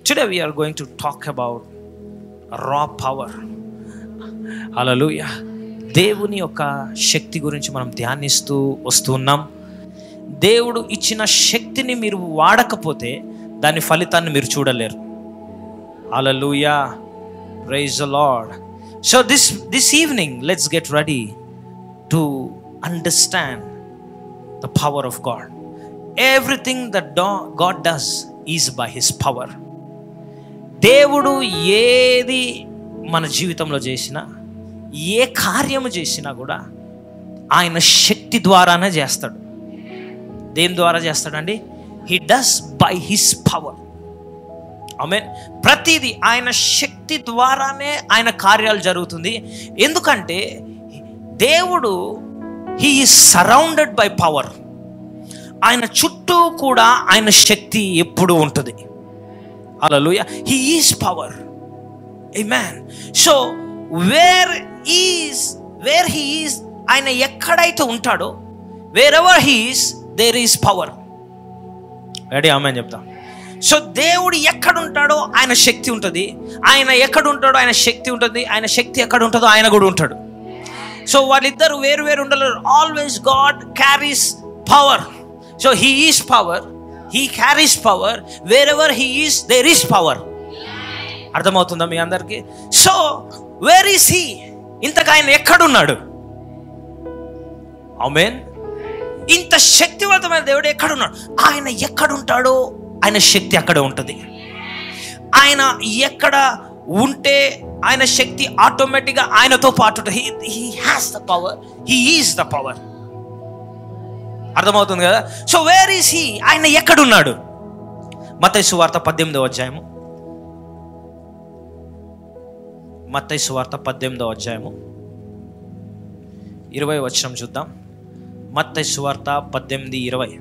Today we are going to talk about raw power. Hallelujah. దేవుని యొక్క శక్తి గురించి మనం ధ్యానిస్తూ వస్తున్నాం. దేవుడు ఇచ్చిన శక్తిని మీరు వాడకపోతే దాని ఫలితాన్ని మీరు చూడలేరు. Hallelujah. Praise the Lord. So this evening let's get ready to understand the power of God. Everything that God does is by his power. దేవుడు ఏది మన జీవితంలో చేసినా, ఏ కార్యము చేసినా కూడా ఆయన శక్తి ద్వారానే చేస్తాడు. దేని ద్వారా చేస్తాడండి? He does by his power. ఆమేన్. ప్రతిదీ ఆయన శక్తి ద్వారానే ఆయన కార్యాలు జరుగుతుంది. ఎందుకంటే దేవుడు he is surrounded by power. ఆయన చుట్టూ కూడా ఆయన శక్తి ఎప్పుడు ఉంటుంది. హల్లెలూయా. He is power. ఆమేన్. సో వేర్ హీ ఈజ్, ఆయన ఎక్కడైతే ఉంటాడో, wherever he is there is power. Ready? ఆమేన్ చెప్తా. సో దేవుడు ఎక్కడుంటాడో ఆయన శక్తి ఉంటుంది, ఆయన ఎక్కడుంటాడో ఆయన శక్తి ఉంటుంది, ఆయన శక్తి ఎక్కడ ఉంటుందో ఆయన కూడా ఉంటాడు. సో వాళ్ళిద్దరు వేరు వేరు ఉండలేరు. Always God carries power. So he is power, he carries power. Wherever he is there is power. అర్థమవుతుందా మీ అందరికీ? So where is he? ఇంతకు ఆయన ఎక్కడున్నాడు? ఆమేన్. ఇంత శక్తివంతమైన దేవుడు ఎక్కడున్నాడు? ఆయన ఎక్కడుంటాడో ఆయన శక్తి అక్కడ ఉంటుంది. ఆయన ఎక్కడ ఉంటే ఆయన శక్తి ఆటోమేటిక్గా ఆయనతో పాటు ఉంటుంది. He has the power, he is the power. అర్థమవుతుంది కదా? So where is he? ఆయన ఎక్కడున్నాడు? మత్తయి సువార్త 18వ అధ్యాయము, మత్తయి సువార్త 18వ అధ్యాయము 20వ వచనం చూద్దాం. మత్తయి సువార్త 18:20.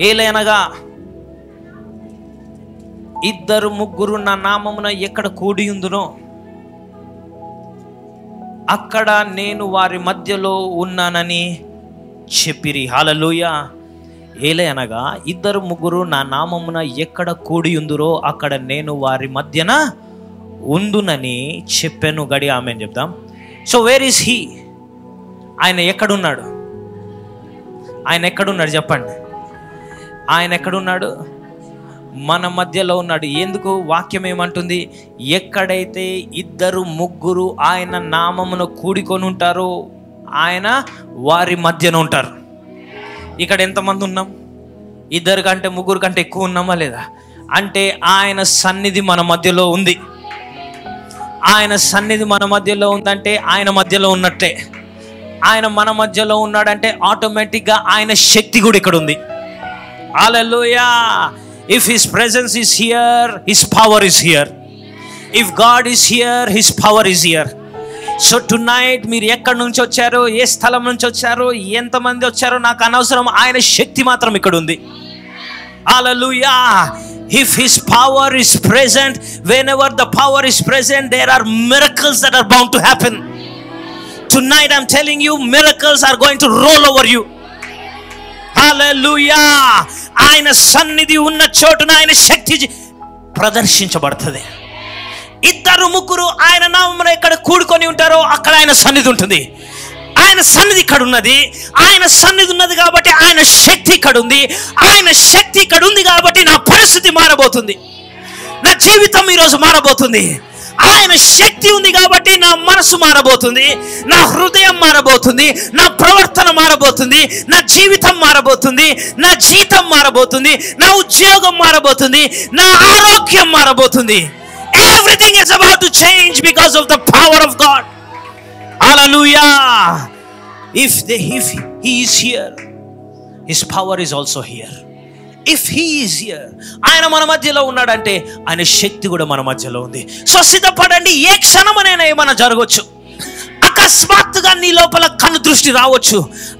ఏలైనగా ఇద్దరు ముగ్గురు నా నామమున ఎక్కడ కూడి ఉందునో అక్కడ నేను వారి మధ్యలో ఉన్నానని చెప్పిరి. హల్లెలూయా. ఏలైనగా ఇద్దరు ముగ్గురు నా నామమున ఎక్కడ కూడి ఉందురో అక్కడ నేను వారి మధ్యన ఉందునని చెప్పాను. గడి ఆమేన్ చెప్తాం. So where is he? ఆయన ఎక్కడున్నాడు? ఆయన ఎక్కడున్నాడు చెప్పండి. ఆయన ఎక్కడున్నాడు? మన మధ్యలో ఉన్నాడు. ఎందుకు? వాక్యం ఏమంటుంది? ఎక్కడైతే ఇద్దరు ముగ్గురు ఆయన నామమును కూడుకొని ఉంటారో ఆయన వారి మధ్యన ఉంటారు. ఇక్కడ ఎంతమంది ఉన్నాం? ఇద్దరు కంటే ముగ్గురు కంటే ఎక్కువ ఉన్నామా లేదా? అంటే ఆయన సన్నిధి మన మధ్యలో ఉంది. ఆయన సన్నిధి మన మధ్యలో ఉందంటే ఆయన మధ్యలో ఉన్నట్టే. ఆయన మన మధ్యలో ఉన్నాడంటే ఆటోమేటిక్గా ఆయన శక్తి కూడా ఇక్కడ ఉంది. హల్లెలూయా. If his presence is here, his power is here. If God is here, his power is here. So tonight మీరు ఎక్కడి నుంచి వచ్చారో, ఏ స్థలం నుంచి వచ్చారో, ఎంతమంది వచ్చారో నాకు అనవసరం. ఆయన శక్తి మాత్రం ఇక్కడ ఉంది. Hallelujah. If his power is present, whenever the power is present, there are miracles that are bound to happen. Tonight I'm telling you, miracles are going to roll over you. హల్లెలూయా. ఆయన సన్నిధి ఉన్న చోటున ఆయన శక్తి ప్రదర్శించబడుతుంది. ఇద్దరు ముగ్గురు ఆయన నామమున ఎక్కడ కూడుకొని ఉంటారో అక్కడ ఆయన సన్నిధి ఉంటుంది. ఆయన సన్నిధి ఇక్కడ ఉన్నది. ఆయన సన్నిధి ఉన్నది కాబట్టి ఆయన శక్తి ఇక్కడ ఉంది. ఆయన శక్తి ఇక్కడ ఉంది కాబట్టి నా పరిస్థితి మారబోతుంది, నా జీవితం ఈరోజు మారబోతుంది. ఆయన శక్తి ఉంది కాబట్టి నా మనసు మారబోతుంది, నా హృదయం మారబోతుంది, నా ప్రవర్తన మారబోతుంది, నా జీవితం మారబోతుంది, నా జీతం మారబోతుంది, నా ఉద్యోగం మారబోతుంది, నా ఆరోగ్యం మారబోతుంది. Everything is about to change because of the power of God. Hallelujah. If he is here, his power is also here. If he is here, ఆయన మన మధ్యలో ఉన్నాడంటే ఆయన శక్తి కూడా మన మధ్యలో ఉంది. సో సిద్ధపడండి. ఏ క్షణమనైనా ఏమైనా జరగవచ్చు. అకస్మాత్తుగా నీ లోపల కన్ను దృష్టి రావచ్చు.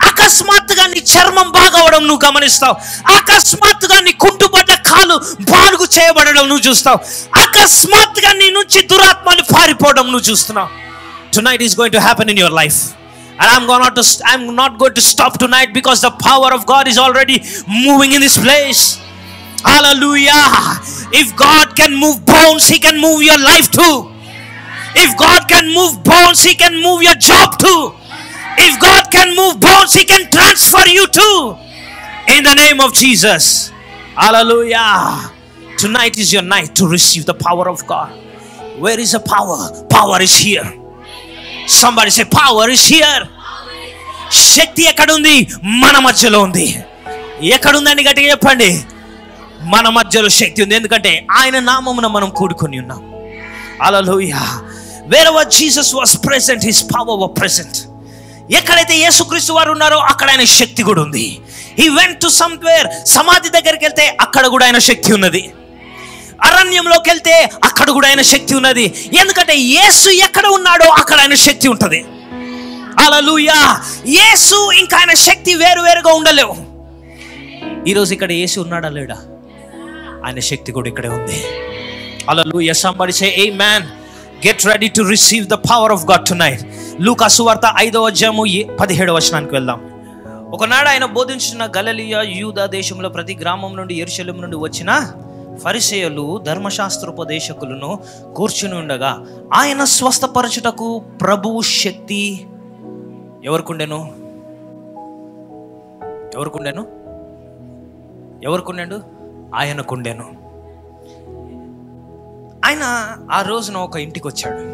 అకస్మాత్తుగా నీ చర్మం బాగవడం నువ్వు గమనిస్తావు. అకస్మాత్తుగా నీ కుంటుపడ్డ కాలు బాగు చేయబడడం నువ్వు చూస్తావు. అకస్మాత్తుగా నీ నుంచి దురాత్మలు పారిపోవడం నువ్వు చూస్తున్నావు. Tonight is going to happen in your life. And I'm not going to stop tonight because the power of God is already moving in this place. Hallelujah. If God can move bones, He can move your life too. If God can move bones, He can move your job too. If God can move bones, He can transfer you too. In the name of Jesus. Hallelujah. Tonight is your night to receive the power of God. Where is the power? Power is here. Somebody say, power is here. శక్తి ఎక్కడుంది? మన మధ్యలో ఉంది. ఎక్కడుందని గట్టిగా చెప్పండి. మన మధ్యలో శక్తి ఉంది. ఎందుకంటే ఆయన నామమున మనం కూడుకొని ఉన్నాం. హల్లెలూయా. Wherever Jesus was present, His power was present. ఎక్కడైతే యేసుక్రీస్తు వారు ఉన్నారో అక్కడ ఆయన శక్తి కూడా ఉంది. He went to somewhere. సమాధి దగ్గరికి వెళ్తే అక్కడ కూడా ఆయన శక్తి ఉన్నది. అరణ్యంలోకి వెళ్తే అక్కడ కూడా ఆయన శక్తి ఉన్నది. ఎందుకంటే యేసు ఎక్కడ ఉన్నాడో అక్కడ ఆయన శక్తి ఉంటుంది. హల్లెలూయా. యేసు ఇంకా ఆయన శక్తి వేరువేరుగా ఉండలేవు. ఈరోజు ఇక్కడ యేసు ఉన్నాడా లేడా? ఆయన శక్తి కూడా ఇక్కడే ఉంది. హల్లెలూయా. Somebody say amen. Get ready to receive the power of God tonight. లూకా సువార్త 5వ అధ్యాయము 17వ వచనానికి వెళ్దాం. ఒకనాడు ఆయన బోధించిన గలిలయ యూదా దేశంలో ప్రతి గ్రామం నుండి యెరూషలేము నుండి వచ్చిన ఫరిసేయులు ధర్మశాస్త్రోపదేశకులను కూర్చుని ఉండగా ఆయన స్వస్థపరచుటకు ప్రభువు శక్తి ఎవరికుండెను? ఆయనకుండెను. ఆయన ఆ రోజున ఒక ఇంటికి వచ్చాడు.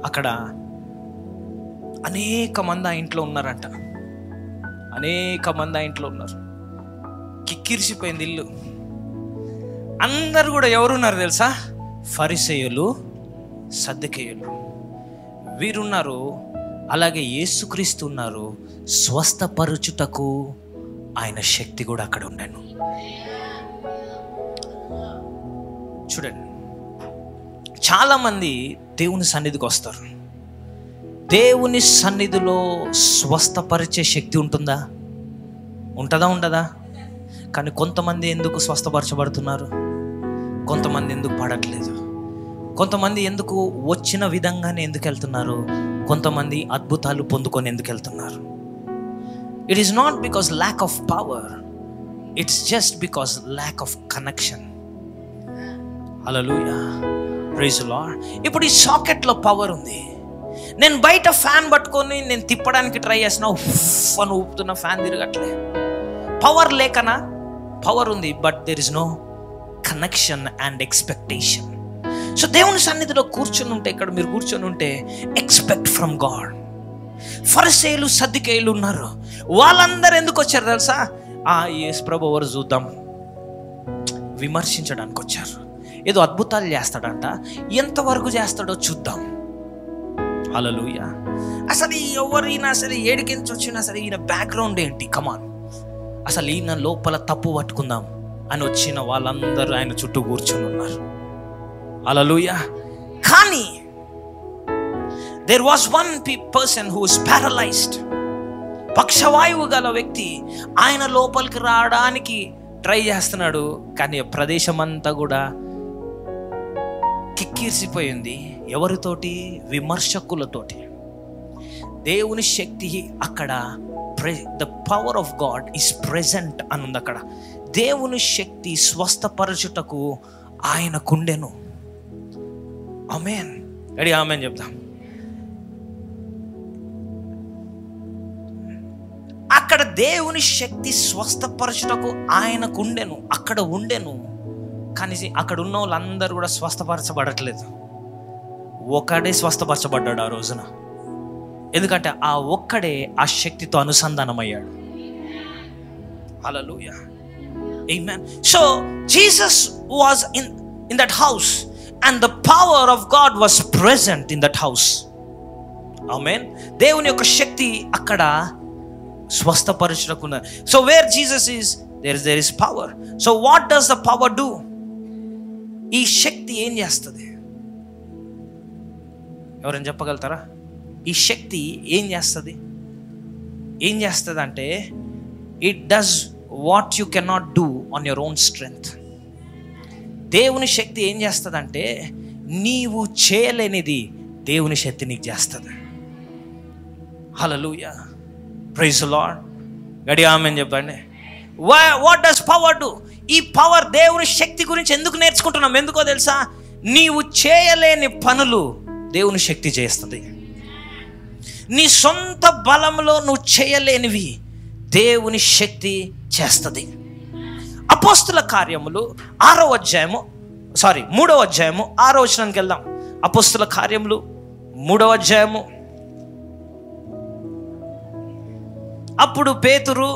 అక్కడ అనేక మంది ఆ ఇంట్లో ఉన్నారంట. కిక్కిరిసిపోయింది ఇల్లు. అందరు కూడా ఎవరున్నారు తెలుసా? ఫరిసేయులు, సద్దూకయ్యులు వీరున్నారు. అలాగే యేసుక్రీస్తు ఉన్నారు. స్వస్థపరచుటకు ఆయన శక్తి కూడా అక్కడ ఉండను. చూడండి, చాలామంది దేవుని సన్నిధికి వస్తారు. దేవుని సన్నిధిలో స్వస్థపరిచే శక్తి ఉంటుందా? ఉండదా? కానీ కొంతమంది ఎందుకు స్వస్థపరచబడుతున్నారు? కొంతమంది ఎందుకు పడట్లేదు? కొంతమంది ఎందుకు వచ్చిన విధంగానే ఎందుకు వెళ్తున్నారు? కొంతమంది అద్భుతాలు పొందుకొని ఎందుకు వెళ్తున్నారు? It is not because lack of power, it's just because lack of connection. Hallelujah. Praise the Lord. ఇప్పుడు ఈ సాకెట్లో పవర్ ఉంది. నేను బయట ఫ్యాన్ పట్టుకొని నేను తిప్పడానికి ట్రై చేసిన అని ఊపుతున్న ఫ్యాన్ తిరగట్లే. పవర్ లేకనా? పవర్ ఉంది, but there is no connection and expectation. So దేవుని సన్నిధిలో కూర్చొని ఉంటే, ఇక్కడ మీరు కూర్చొని ఉంటే ఎక్స్పెక్ట్ ఫ్రమ్ గాడ్. ఫరిసేయులు, సద్దూకయ్యులు ఉన్నారు. వాళ్ళందరూ ఎందుకు వచ్చారు తెలుసా? యేసు ప్రభు ఎవరు చూద్దాం, విమర్శించడానికి వచ్చారు. ఏదో అద్భుతాలు చేస్తాడంట, ఎంతవరకు చేస్తాడో చూద్దాం. హల్లెలూయా. అసలు ఎవరైనా సరే ఏడికించి వచ్చినా సరే ఈయన బ్యాక్గ్రౌండ్ ఏంటి, కమాన్, అసలు ఈయన లోపల తప్పు పట్టుకుందాం అని వచ్చిన వాళ్ళందరూ ఆయన చుట్టూ కూర్చొని ఉన్నారు. హల్లెలూయా. కానీ there was one person who was paralyzed. పక్షవాయువు గల వ్యక్తి ఆయన లోపలికి రావడానికి ట్రై చేస్తున్నాడు. కానీ ప్రదేశం అంతా కూడా కిక్కిరిసిపోయింది. ఎవరితోటి? విమర్శకులతోటి. దేవుని శక్తి అక్కడ, the power of God is present అని ఉంది అక్కడ. దేవుని శక్తి స్వస్థపరచుటకు ఆయనకుండెను. ఆమేన్. రెడీ? ఆమేన్ చెప్తాం. అక్కడ దేవుని శక్తి స్వస్థపరచుటకు ఆయనకుండెను, అక్కడ ఉండెను. కానీ అక్కడ ఉన్న వాళ్ళందరూ కూడా స్వస్థపరచబడట్లేదు. ఒక్కడే స్వస్థపరచబడ్డాడు ఆ రోజున. ఎందుకంటే ఆ ఒక్కడే ఆ శక్తితో అనుసంధానమయ్యాడు. హల్లెలూయా. ఆమేన్. So Jesus was in that house and the power of God was present in that house. ఆమేన్. దేవుని యొక్క శక్తి అక్కడ స్వస్థపరచుటకు. So where Jesus is, there is power. So what does the power do? ఈ శక్తి ఏం చేస్తుంది? ఎవరైనా చెప్పగలుగుతారా? ఈ శక్తి ఏం చేస్తుంది? అంటే it does what you cannot do on your own strength. దేవుని శక్తి ఏం చేస్తుందంటే నీవు చేయలేనిది దేవుని శక్తి నీకు చేస్తుంది. హల్లెలూయా. Praise the lord. గట్టిగా ఆమేన్ చెప్పండి. What does power do? ఈ ఈ పవర్, దేవుని శక్తి గురించి ఎందుకు నేర్చుకుంటున్నాం? ఎందుకో తెలుసా? నీవు చేయలేని పనులు దేవుని శక్తి చేస్తుంది. నీ సొంత బలంలో నువ్వు చేయలేనివి దేవుని శక్తి చేస్తుంది. అపోస్తుల కార్యములు 3వ అధ్యాయము 6వ వచనానికి వెళ్దాం. అపోస్తుల కార్యములు 3వ అధ్యాయము. అప్పుడు పేతురు,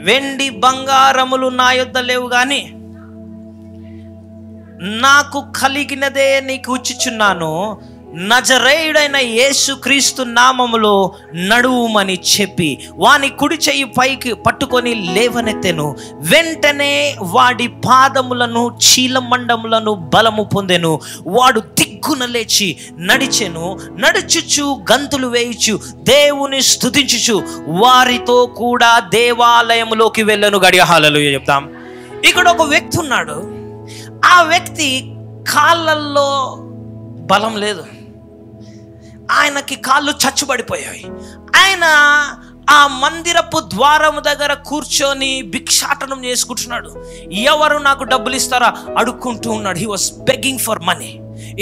వెండి బంగారములు నా యొద్ద లేవు గాని నాకు కలిగినదే నీకు ఇచ్చుచున్నాను, నజరేయుడైన యేసు క్రీస్తు నామములో నడువుమని చెప్పి వాని కుడి చెయ్యి పైకి పట్టుకొని లేవనెత్తెను. వెంటనే వాడి పాదములను చీలమండములను బలము పొందెను. వాడు దిగ్గున లేచి నడిచెను. నడుచుచు గంతులు వేయుచు దేవుని స్తుతించుచు వారితో కూడా దేవాలయములోకి వెళ్ళను. గడియ హల్లెలూయా చెప్తాం. ఇక్కడ ఒక వ్యక్తి ఉన్నాడు. ఆ వ్యక్తి కాళ్ళల్లో బలం లేదు, ఆయనకి కాళ్ళు చచ్చుబడిపోయాయి. ఆయన ఆ మందిరపు ద్వారము దగ్గర కూర్చొని భిక్షాటనం చేసుకుంటున్నాడు. ఎవరు నాకు డబ్బులు ఇస్తారా అడుక్కుంటూ ఉన్నాడు. He was begging for money.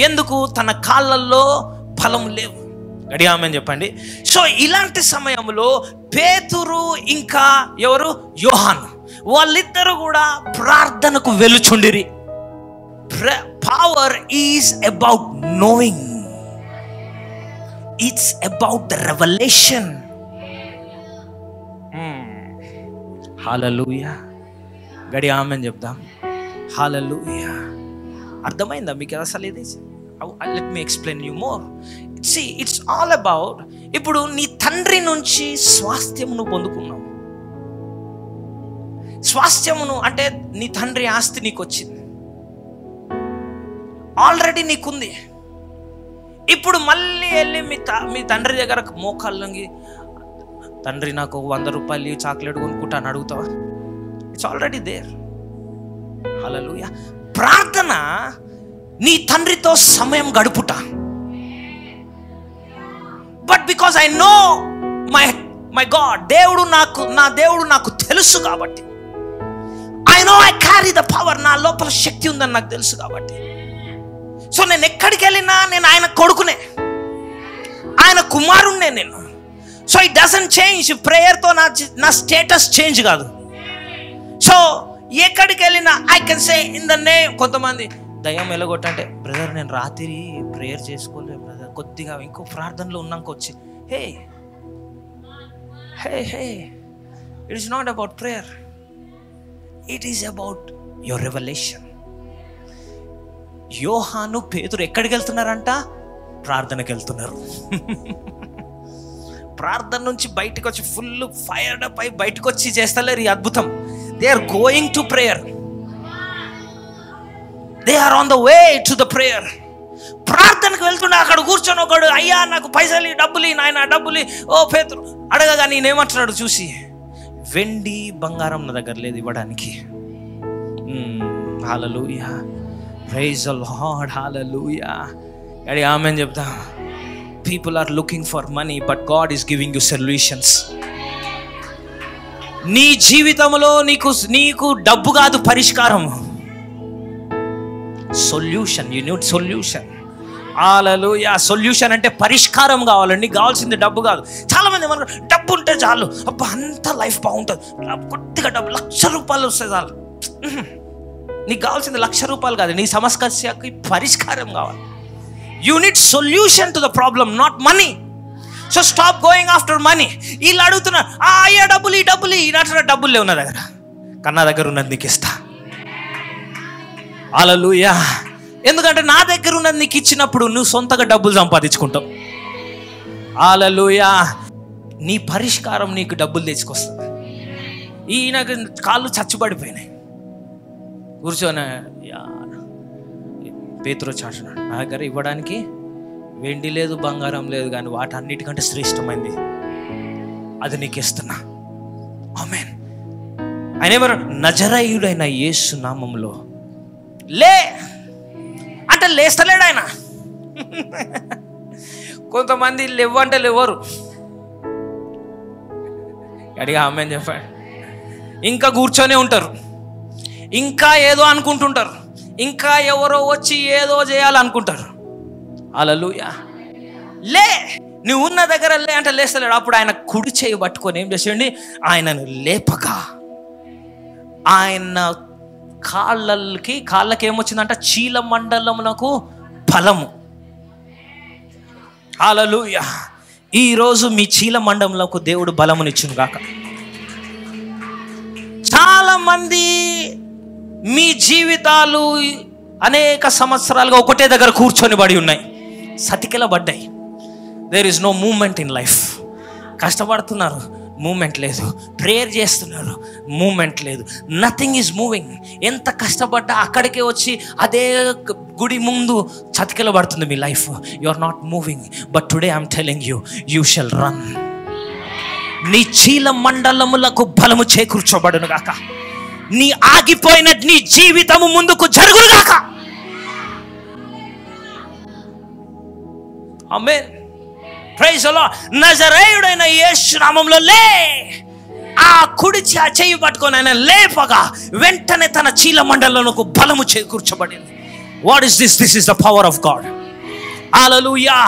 ఎందుకు? తన కాళ్ళల్లో బలం లేవు. గడిగా ఆమేన్ చెప్పండి. సో ఇలాంటి సమయంలో పేతురు ఇంకా ఎవరు, యోహాను, వాళ్ళిద్దరు కూడా ప్రార్థనకు వెలుచుండిరి. Power is about knowing. It's about the revelation. Hallelujah. గడి ఆమేన్ చెప్దాం. Hallelujah. అర్థమైందా మీకు అసలు ఇది? Let me explain you more. See, it's all about, ఇప్పుడు నీ తండ్రి నుంచి స్వాస్థ్యమును పొందుకున్నావు. స్వాస్థ్యమును అంటే నీ తండ్రి ఆస్తి నీకు వచ్చింది, ఆల్రెడీ నీకుంది. ఇప్పుడు మళ్ళీ వెళ్ళి మీ తండ్రి దగ్గర మోకాళ్ళంగి, తండ్రి నాకు 100 రూపాయలు చాక్లెట్ కొనుక్కుంటా అని అడుగుతావా? It's already there. హల్లెలూయా. ప్రార్థన నీ తండ్రితో సమయం గడుపుట. But because I know my God, నా దేవుడు నాకు తెలుసు కాబట్టి, I know I carry the power, నా లోపల శక్తి ఉందని నాకు తెలుసు కాబట్టి, సో నేను ఎక్కడికి వెళ్ళినా నేను ఆయన కొడుకునే, ఆయన కుమారుణ్ణే నేను. So it doesn't change. ప్రేయర్తో నా స్టేటస్ చేంజ్ కాదు. సో ఎక్కడికి వెళ్ళినా I can say in the name. కొంతమంది దయ్యం ఎలగొట్టంటే, బ్రదర్ నేను రాత్రి ప్రేయర్ చేసుకోలేదు బ్రదర్, కొద్దిగా ఇంకో ప్రార్థనలో ఉన్నాక వచ్చి, hey hey hey it is not about prayer, it is about your revolution. యోహాను, పేతురు ఎక్కడికి వెళ్తున్నారంట? ప్రార్థనకి వెళ్తున్నారు. ప్రార్థన నుంచి బయటకు వచ్చి ఫుల్ ఫైర్డ్ అప్ అయి బయటకు వచ్చి చేస్తలేరు ఈ అద్భుతం. They are going to prayer. They are on the way to the prayer. ప్రార్థనకు వెళ్తుండే అక్కడ కూర్చొని ఒకడు, అయ్యా నాకు పైసలు డబ్బులు నాయన డబ్బులు. ఓ పేతురు అడగగా నేనేమంటున్నాడు చూసి, వెండి బంగారం నా దగ్గర లేదు ఇవ్వడానికి. Hallelujah, praise the Lord, hallelujah. అడి ఆమేన్ చెప్తా. People are looking for money, but God is giving you solutions. నీ జీవితంలో నీకు డబ్బు కాదు పరిష్కారం. Solution. You need solution. Hallelujah. Solution అంటే పరిష్కారం కావాలండి, కావాల్సింది డబ్బు కాదు. చాలా మంది ఏమన్నారు, డబ్బు ఉంటే చాలు, అబ్బా అంతా లైఫ్ బాగుంటుంది, కొద్దిగా డబ్బు 1,00,000 రూపాయలు వస్తే చాలు. నీకు కావాల్సింది 1,00,000 రూపాయలు కాదు, నీ సమస్యకి పరిష్కారం కావాలి. You need solution to the problem, not money. So stop going after money. వీళ్ళు అడుగుతున్నారు, అయ్యా డబ్బులు ఈ డబ్బులు ఈనాటి డబ్బులు లేవు నా దగ్గర, కన్నా దగ్గర ఉన్నది నీకు ఇస్తా. హల్లెలూయా. ఎందుకంటే నా దగ్గర ఉన్నది నీకు ఇచ్చినప్పుడు నువ్వు సొంతగా డబ్బులు సంపాదించుకుంటావు. హల్లెలూయా. నీ పరిష్కారం నీకు డబ్బులు తెచ్చుకొస్తుంది. ఈయనకు కాళ్ళు చచ్చుబడిపోయినాయి, కూర్చొని పేతురు చాటున్నాడు, నా దగ్గర ఇవ్వడానికి వెండి లేదు బంగారం లేదు, కానీ వాటన్నిటికంటే శ్రేష్టమైంది అది నీకు ఇస్తున్నా. ఆమేన్. ఆయన ఎవరు? నజరేయుడైన యేసు నామములో లే అంటే లేస్తలేడు ఆయన. కొంతమంది లేవంటే లేవరు. అడిగా ఆమేన్ చెప్పాడు. ఇంకా కూర్చొనే ఉంటారు, ఇంకా ఏదో అనుకుంటుంటారు, ఇంకా ఎవరో వచ్చి ఏదో చేయాలనుకుంటారు. హల్లెలూయా. లే, నువ్వు ఉన్న దగ్గర లే అంటే లేస్తలేడు. అప్పుడు ఆయన కుడి చేయి పట్టుకొని ఏం చేసేయండి, ఆయనను లేపగా ఆయన కాళ్ళకి ఏమొచ్చిందంట, చీల మండలమునకు బలము. హల్లెలూయా. ఈరోజు మీ చీల మండలంలోకి దేవుడు బలమునిచ్చును గాక. చాలా మంది మీ జీవితాలు అనేక సంవత్సరాలుగా ఒకటే దగ్గర కూర్చొని పడి ఉన్నాయి, సతికిల పడ్డాయి. There is no moment in life. కష్టపడుతున్నారు, మూమెంట్ లేదు. ప్రేయర్ చేస్తున్నారు, మూమెంట్ లేదు. Nothing is moving. ఎంత కష్టపడ్డా అక్కడికే వచ్చి అదే గుడి ముందు చతికిల పడుతుంది మీ life. You are not moving. But today I'm telling you, you shall run. నీ చీల మండలములకు బలము చేకూర్చబడును గాక. నీ ఆగిపోయిన నీ జీవితము ముందుకు జరుగును గాక. ఆమేన్. Praise the lord. నజరేయుడైన యేసు నామములో లే. ఆ కుడి చెయ్యి పట్టుకొని ఆయన లేపగా వెంటనే తన చీల మండలంకు బలము చేకూర్చబడింది. What is this? This is the power of God. హల్లెలూయా.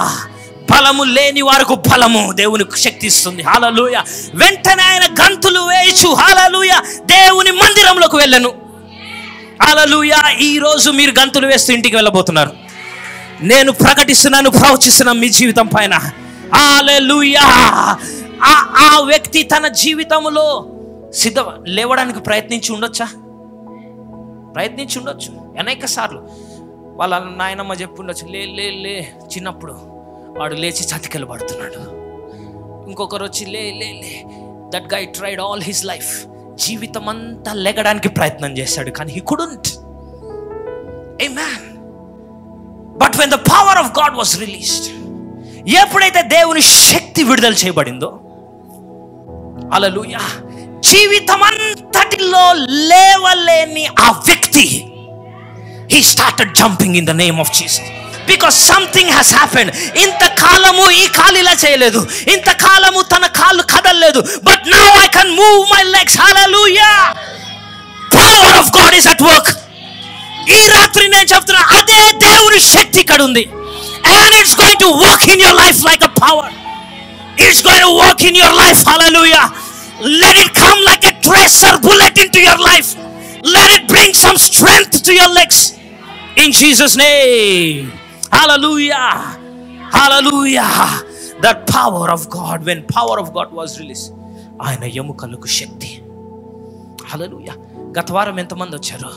బలము లేని వారికి బలము దేవునికి శక్తి ఇస్తుంది. హల్లెలూయా. వెంటనే ఆయన గంతులు వేయచ్చు. హల్లెలూయా. దేవుని మందిరంలోకి వెళ్ళను. హల్లెలూయా. ఈ రోజు మీరు గంతులు వేస్తూ ఇంటికి వెళ్ళబోతున్నారు. నేను ప్రకటిస్తున్నాను, ప్రవచిస్తున్నాను మీ జీవితం పైన. హల్లెలూయా. ఆ వ్యక్తి తన జీవితంలో లేవడానికి ప్రయత్నించి ఉండొచ్చు. అనేక సార్లు వాళ్ళ నాయనమ్మ చెప్పుండొచ్చు, లే లే లే. చిన్నప్పుడు వాడు లేచి చతికిల పడుతున్నాడు. ఇంకొకరు వచ్చి లే లే లే. That guy tried all his life. జీవితం అంతా లెగడానికి ప్రయత్నం చేశాడు, కానీ he couldn't. Amen. But when the power of God was released, ఎప్పుడైతే దేవుని శక్తి విడుదల చేయబడిందో, హల్లెలూయా, జీవితం అంతటిలో లేవలేని ఆ వ్యక్తి, he started jumping in the name of Jesus. Because something has happened. ఇంతకాలము ఈ కాలు ఇలా చేయలేదు, ఇంతకాలము తన కాళ్ళు కదలలేదు. But now I can move my legs. Hallelujah. Power of God is at work. ఈ రాత్రి నేను చెప్తున్నా, అదే దేవుని శక్తి ఇక్కడ ఉంది. And it's going to work in your life like a power. It's going to work in your life. Hallelujah. Let it come like a tracer bullet into your life. Let it bring some strength to your legs. In Jesus' name. Hallelujah. Hallelujah. That power of God, when power of God was released, ఆయన ఎముకలకు శక్తి. హల్లెలూయా. గత వారం ఎంతమంది వచ్చారో,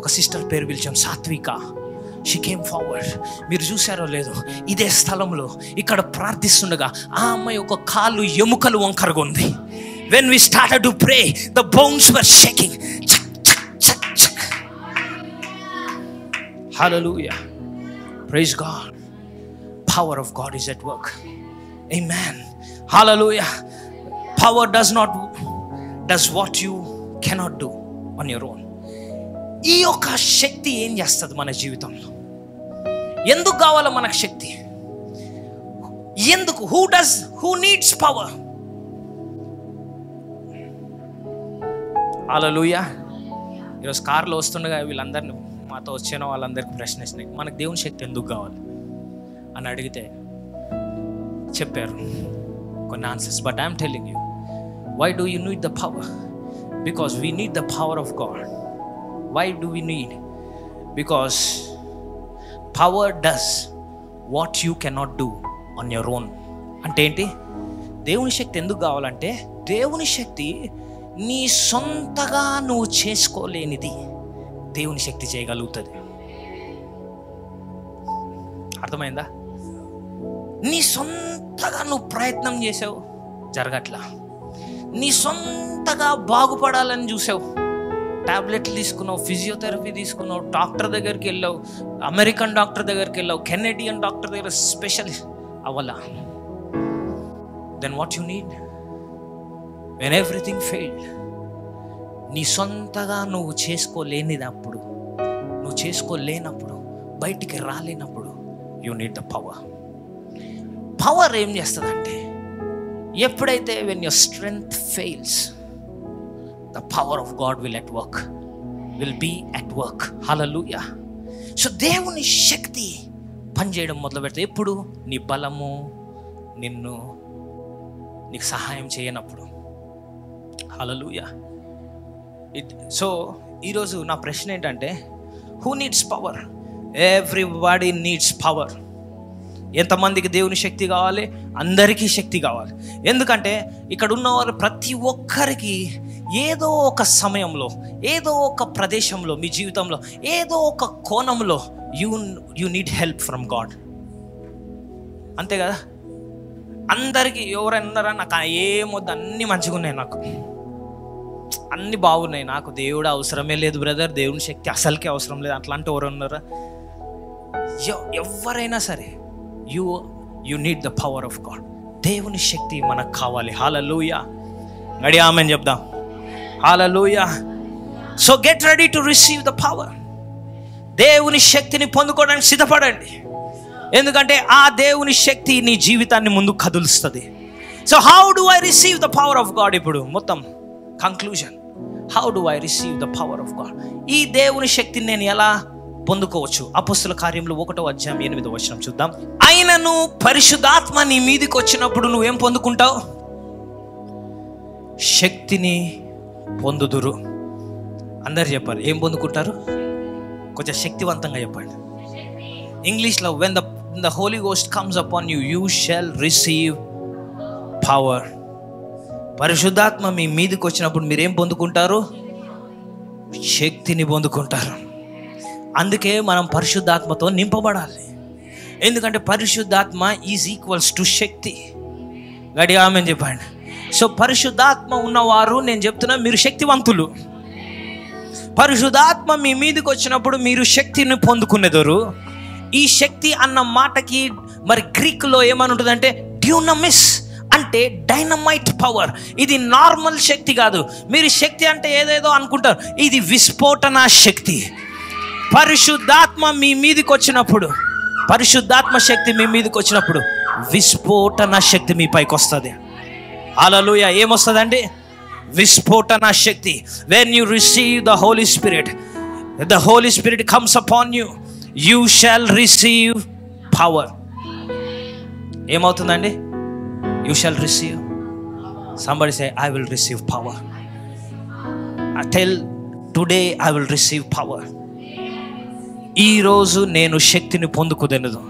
ఒక sister పేరు పిలిచాం, సాత్విక. She came forward. మీరు చూసారో లేదో, ఇదే స్థలంలో ఇక్కడ ప్రార్థిస్తుండగా ఆ అమ్మాయి ఒక కాలు ఎముకలు వంకరగా ఉంది. When we started to pray, the bones were shaking. Hallelujah. Praise God. Power of God is at work. Amen. Hallelujah. Power does what you cannot do on your own. ఈ యొక్క శక్తి ఏం చేస్తుంది మన జీవితంలో? ఎందుకు కావాలో మనకు శక్తి? ఎందుకు? who needs power? హల్లెలూయా. ఈరోజు కార్లో వస్తుండగా వీళ్ళందరినీ, మాతో వచ్చిన వాళ్ళందరికీ ప్రశ్న వేసినాయి, మనకు దేవుని శక్తి ఎందుకు కావాలి అని అడిగితే చెప్పారు కొన్ని answers. But I'm telling you, why do you need the power? Because we need the power of God. Why do we need? Because power does what you cannot do on your own. అంటే ఏంటి? దేవుని శక్తి ఎందుకు కావాలంటే, దేవుని శక్తి నీ సొంతగా నువ్వు చేసుకోలేనిది దేవుని శక్తి చేయగలుగుతుంది. అర్థమైందా? నీ సొంతగా నువ్వు ప్రయత్నం చేసావు, జరగట్లా. నీ సొంతగా బాగుపడాలని చూసావు, టాబ్లెట్లు తీసుకున్నావు, ఫిజియోథెరపీ తీసుకున్నావు, డాక్టర్ దగ్గరికి వెళ్ళావు, అమెరికన్ డాక్టర్ దగ్గరికి వెళ్ళావు, కెనడియన్ డాక్టర్ దగ్గర స్పెషలిస్ట్ అవ్వాలా. Then what you need when everything failed? నీ సొంతగా నువ్వు చేసుకోలేనిదప్పుడు, నువ్వు చేసుకోలేనప్పుడు, బయటికి రాలేనప్పుడు, you need the power. Power ఏం చేస్తుందంటే, ఎప్పుడైతే when your strength fails, the power of God will be at work. హల్లెలూయా. సో దేవుని శక్తి పనిచేయడం మొదలు పెడితే ఎప్పుడు? నీ బలము నీకు సహాయం చేయనప్పుడు. హల్లెలూయా. సో ఈరోజు నా ప్రశ్న ఏంటంటే, who needs power? Everybody needs power. ఎంతమందికి దేవుని శక్తి కావాలి? అందరికీ శక్తి కావాలి. ఎందుకంటే ఇక్కడ ఉన్నవారు ప్రతి ఒక్కరికి ఏదో ఒక సమయంలో, ఏదో ఒక ప్రదేశంలో, మీ జీవితంలో ఏదో ఒక కోణంలో you need help from God. అంతే కదా? అందరికీ ఎవరైనా ఉన్నారా? నాకు ఏమొద్దు, అన్నీ మంచిగా ఉన్నాయి, నాకు అన్నీ బాగున్నాయి, నాకు దేవుడు అవసరమే లేదు బ్రదర్, దేవుని శక్తి అసలుకే అవసరం లేదు, అట్లాంటి ఎవరు ఉన్నారా? ఎవరైనా సరే you need the power of God. దేవుని శక్తి మనకు కావాలి. హల్లెలూయా. గడి ఆమేన్ చెప్దాం. హల్లెలూయా. So get ready to receive the power. దేవుని శక్తిని పొందుకోవడానికి సిద్ధపడండి. ఎందుకంటే ఆ దేవుని శక్తి నీ జీవితాన్ని ముందుకు కదులుస్తుంది. So how do I receive the power of God? ఇప్పుడు మొత్తం conclusion, how do I receive the power of God? ఈ దేవుని శక్తిని నేను ఎలా పొందుకోవచ్చు? అపొస్తలుల కార్యములు 1వ అధ్యాయం 8వ వచనం చూద్దాం. ఆయనను పరిశుద్ధాత్మ నీ మీదికి వచ్చినప్పుడు నువ్వేం పొందుకుంటావు? శక్తిని పొందుదురు. అందరు చెప్పారు, ఏం పొందుకుంటారు? కొంచెం శక్తివంతంగా చెప్పండి. ఇంగ్లీష్లో when the Holy Ghost comes upon you, you shall receive power. పరిశుద్ధాత్మ మీ మీదికి వచ్చినప్పుడు మీరేం పొందుకుంటారు? శక్తిని పొందుకుంటారు. అందుకే మనం పరిశుద్ధాత్మతో నింపబడాలి. ఎందుకంటే పరిశుద్ధాత్మ ఈజ్ ఈక్వల్స్ టు శక్తి. గట్టిగా ఆమేన్ చెప్పండి. సో పరిశుద్ధాత్మ ఉన్నవారు, నేను చెప్తున్నా, మీరు శక్తివంతులు. పరిశుద్ధాత్మ మీ మీదకి వచ్చినప్పుడు మీరు శక్తిని పొందుకునేదరు. ఈ శక్తి అన్న మాటకి మరి గ్రీకులో ఏమని ఉంటుందంటే డ్యూనమిస్, అంటే డైనమైట్ పవర్. ఇది నార్మల్ శక్తి కాదు. మీరు శక్తి అంటే ఏదేదో అనుకుంటారు, ఇది విస్ఫోటన శక్తి. పరిశుద్ధాత్మ మీ మీదకి వచ్చినప్పుడు, పరిశుద్ధాత్మ శక్తి మీ మీదకి వచ్చినప్పుడు విస్ఫోటన శక్తి మీ పైకి వస్తుంది. హల్లెలూయా. ఏమొస్తుందండి? విస్ఫోటన శక్తి. When you receive the Holy Spirit, the Holy Spirit comes upon you, you shall receive power. ఏమవుతుందండి? You shall receive. Somebody say, I will receive power. I tell today I will receive power. ఈరోజు నేను శక్తిని పొందుకుదెనదు.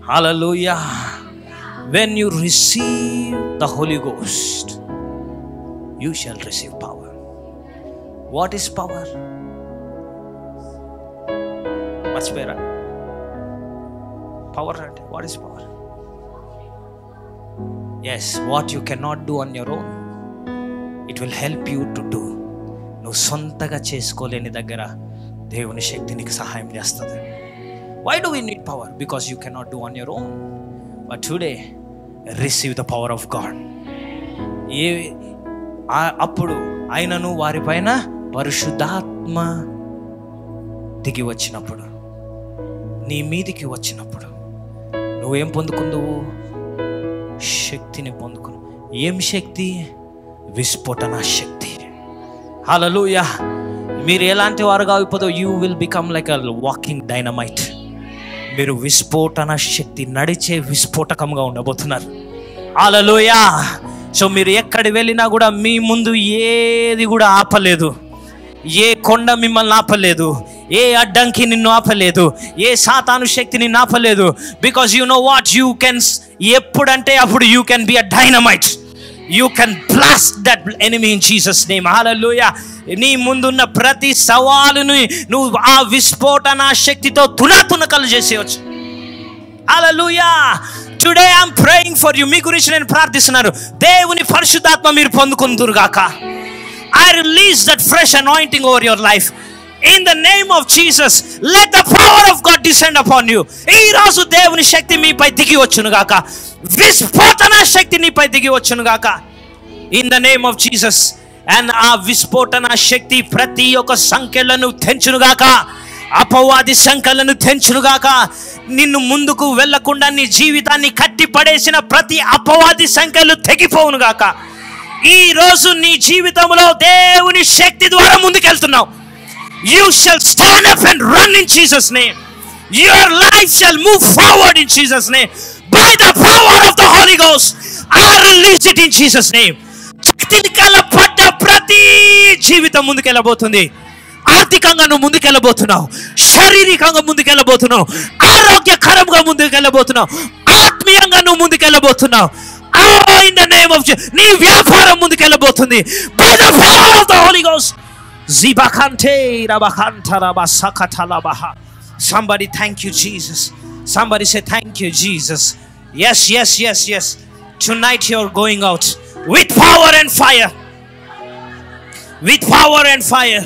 హల్లెలూయా. When you receive the Holy Ghost, you shall receive power. What is power? మర్చిపోయారా? Power అంటే what is power? Yes, what you cannot do on your own, it will help you to do. నువ్వు సొంతగా చేసుకోలేని దగ్గర దేవుని శక్తి నీకు సహాయం చేస్తుంది. Why do we need power? Because you cannot do on your own. But today, receive the power of God. అప్పుడు ఆయనను వారిపైన పరిశుద్ధాత్మ దిగి వచ్చినప్పుడు, నీ మీదికి వచ్చినప్పుడు నువ్వేం పొందుకుందువు? శక్తిని పొందుకును. ఏం శక్తి? విస్ఫోటన శక్తి. హల్లెలూయా. మీరు ఎలాంటి వారుగా అయిపోతావు? You will become like a walking dynamite. మీరు విస్ఫోటన శక్తి, నడిచే విస్ఫోటకంగా ఉండబోతున్నారు. హల్లెలూయా. సో మీరు ఎక్కడి వెళ్ళినా కూడా మీ ముందు ఏది కూడా ఆపలేదు. ఏ కొండ మిమ్మల్ని ఆపలేదు, ఏ అడ్డంకి నిన్ను ఆపలేదు, ఏ సాతాను శక్తి నిన్ను ఆపలేదు. Because you know what, you can, ఎప్పుడంటే అప్పుడు you can be a dynamite. You can blast that enemy in Jesus name. హల్లెలూయా. నీ ముందున్న ప్రతి సవాలుని నువ్వు ఆ విస్ఫోటన శక్తితో తునాతునకలు చేసేయచ్చు. హల్లెలూయా. Today I am praying for you. మీ గురించి నేను ప్రార్థిస్తున్నాను. దేవుని పరిశుద్ధాత్మ మీరు పొందుకుందురు గాక. I release that fresh anointing over your life. In the name of Jesus, let the power of God descend upon you. ఈ రోజు దేవుని శక్తి మీపై దిగి వచ్చును గాక. విస్ఫోటన శక్తి నీపై దిగి వచ్చును గాక. In the name of Jesus. And ఆ విస్ఫోటన శక్తి ప్రతి ఒక్క సంఖ్యలను తెంచును గాక. అపవాది సంఖ్యలను తెంచును గాక. నిన్ను ముందుకు వెళ్లకుండా నీ జీవితాన్ని కట్టి పడేసిన ప్రతి అపవాది సంఖ్యలు తెగిపోవును గాక. ఈ రోజు నీ జీవితంలో దేవుని శక్తి ద్వారా ముందుకెళ్తున్నావు. You shall stand up and run in Jesus' name. Your life shall move forward in Jesus' name. By the power of the Holy Ghost, I release it in Jesus' name. శక్తిని కలపడ్డ ప్రతి జీవితం ముందుకెళ్ళబోతుంది. ఆర్థికంగా నువ్వు ముందుకెళ్ళబోతున్నావు, శారీరకంగా ముందుకెళ్ళబోతున్నావు, ఆరోగ్యకరంగా ముందుకెళ్ళబోతున్నావు, ఆత్మీయంగా నువ్వు ముందుకెళ్ళబోతున్నావు. In the name of Jesus, నీ వ్యాపారం ముందుకెళ్ళబోతుంది. By the power of the Holy Ghost. Zibakante rabakanta rabasakatalabaha. Somebody thank you, Jesus. Somebody say thank you, Jesus. Yes, yes, yes, yes. Tonight you're going out with power and fire. With power and fire.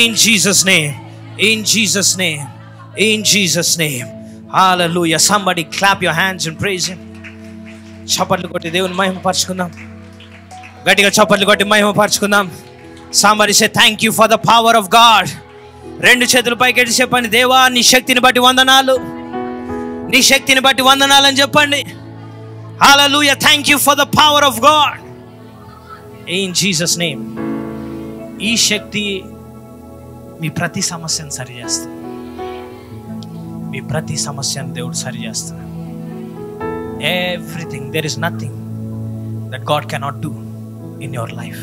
In Jesus' name. In Jesus' name. In Jesus' name. Hallelujah. Somebody clap your hands and praise Him. చప్పట్లు కొట్టి దేవుని మహిమపరచుకుందాం. గట్టిగా చప్పట్లు కొట్టి మహిమపరచుకుందాం. Somebody say thank you for the power of God. రెండు చేతులు పైకెట్టి చెప్పండి, దేవా నీ శక్తిని బట్టి వందనాలు, నీ శక్తిని బట్టి వందనాలు అని చెప్పండి. Hallelujah. Thank you for the power of God. In Jesus' name. ఈ శక్తి మీ ప్రతి సమస్యను సరి చేస్తుంది. మీ ప్రతి సమస్యను దేవుడు సరి చేస్తాడు. Everything, there is nothing that God cannot do in your life.